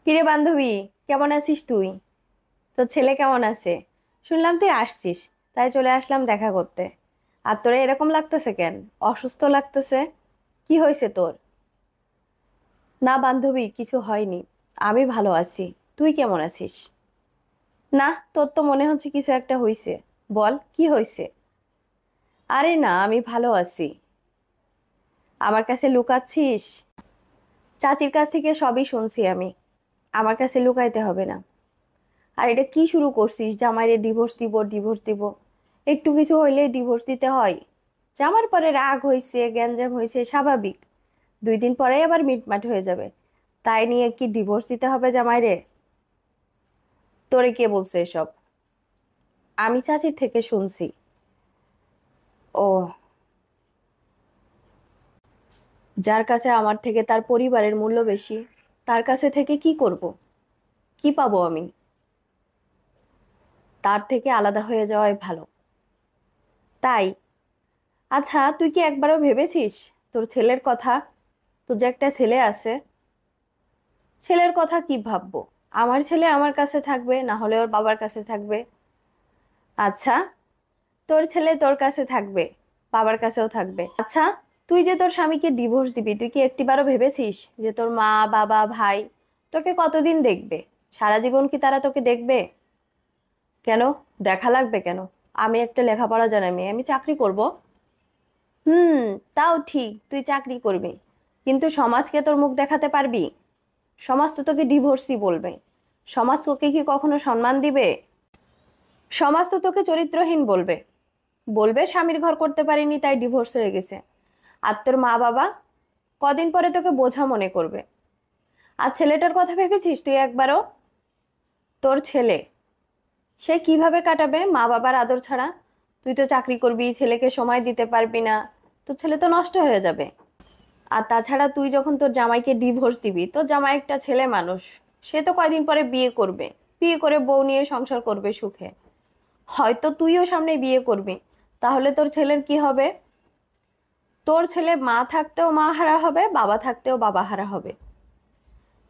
কিরে বান্ধবী, কেমন আছিস তুই? তোর ছেলে কেমন আছে? শুনলাম তুই আসছিস, তাই চলে আসলাম দেখা করতে। আর তোরা এরকম লাগতেছে কেন? অসুস্থ লাগতেছে। কি হয়েছে তোর? না বান্ধবী, কিছু হয়নি। আমি ভালো আছি। তুই কেমন আছিস? না, তোর তো মনে হচ্ছে কিছু একটা হয়েছে। বল, কি হয়েছে? আরে না, আমি ভালো আছি। আমার কাছে লুকাচ্ছিস? চাচির কাছ থেকে সবই শুনছি আমি। আমার কাছে লুকাইতে হবে না। আর এটা কি শুরু করছিস? জামাইরে ডিভোর্স দিব, ডিভোর্স দিব। একটু কিছু হইলে ডিভোর্স দিতে হয়? জামার পরে রাগ হয়েছে, গ্যাঞ্জাম হয়েছে, স্বাভাবিক। 2 দিন পরেই আবার মিটমাট হয়ে যাবে। তাই নিয়ে কি ডিভোর্স দিতে হবে জামাইরে? তোরে কে বলছে এসব? আমি চাচির থেকে শুনছি। ও, যার কাছে আমার থেকে তার পরিবারের মূল্য বেশি, তার কাছে থেকে কি করব? কি পাবো আমি? তার থেকে আলাদা হয়ে যাওয়াই ভালো। তাই? আচ্ছা, তুই কি একবারও ভেবেছিস তোর ছেলের কথা? তোর যে একটা ছেলে আছে, ছেলের কথা কি ভাববো? আমার ছেলে আমার কাছে থাকবে, না হলে ওর বাবার কাছে থাকবে। আচ্ছা, তোর ছেলে তোর কাছে থাকবে, বাবার কাছেও থাকবে। আচ্ছা, তুই যে তোর স্বামীকে ডিভোর্স দিবি, তুই কি একটিবারও ভেবেছিস যে তোর মা, বাবা, ভাই তোকে কতদিন দেখবে? সারা জীবন কি তারা তোকে দেখবে? কেন? দেখা লাগবে কেন? আমি একটা লেখাপড়া জানা মেয়ে, আমি চাকরি করব। হুম, তাও ঠিক, তুই চাকরি করবি, কিন্তু সমাজকে তোর মুখ দেখাতে পারবি? সমাজ তো তোকে ডিভোর্সই বলবে। সমাজ তোকে কি কখনো সম্মান দিবে? সমাজ তো তোকে চরিত্রহীন বলবে। বলবে স্বামীর ঘর করতে পারিনি তাই ডিভোর্স হয়ে গেছে। আর তোর মা বাবা কদিন পরে তোকে বোঝা মনে করবে। আর ছেলেটার কথা ভেবেছিস তুই একবারও? তোর ছেলে, সে কিভাবে কাটাবে মা বাবার আদর ছাড়া? তুই তো চাকরি করবি, ছেলেকে সময় দিতে পারবি না। তোর ছেলে তো নষ্ট হয়ে যাবে। আর তাছাড়া তুই যখন তোর জামাইকে ডিভোর্স দিবি, তোর জামাই একটা ছেলে মানুষ, সে তো কয়দিন পরে বিয়ে করবে। বিয়ে করে বউ নিয়ে সংসার করবে সুখে। হয়তো তুইও সামনে বিয়ে করবি। তাহলে তোর ছেলের কি হবে? তোর ছেলে মা থাকতেও মা হারা হবে, বাবা থাকতেও বাবা হারা হবে।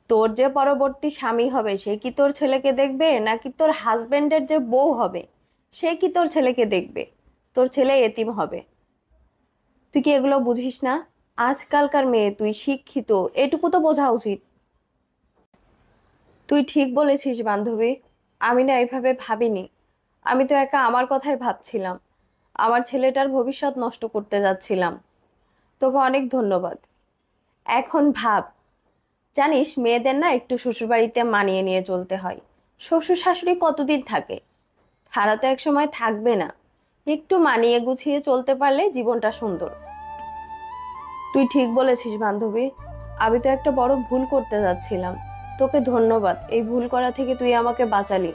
তোর যে পরবর্তী স্বামী হবে, সে কি তোর ছেলেকে দেখবে, নাকি তোর হাজবেন্ডের যে বউ হবে সে কি তোর ছেলেকে দেখবে? তোর ছেলে এতিম হবে। তুই কি এগুলো বুঝিস না? আজকালকার মেয়ে, তুই শিক্ষিত, এটুকু তো বোঝা উচিত। তুই ঠিক বলেছিস বান্ধবী। আমি না এভাবে ভাবিনি। আমি তো একা আমার কথাই ভাবছিলাম। আমার ছেলেটার ভবিষ্যৎ নষ্ট করতে যাচ্ছিলাম। তোকে অনেক ধন্যবাদ। এখন ভাব, জানিস মেয়েদের না একটু শ্বশুরবাড়িতে মানিয়ে নিয়ে চলতে হয়। শ্বশুর শাশুড়ি কতদিন থাকে? তারা তো এক সময় থাকবে না। একটু মানিয়ে গুছিয়ে চলতে পারলে জীবনটা সুন্দর। তুই ঠিক বলেছিস বান্ধবী। আমি তো একটা বড় ভুল করতে যাচ্ছিলাম। তোকে ধন্যবাদ, এই ভুল করা থেকে তুই আমাকে বাঁচালি।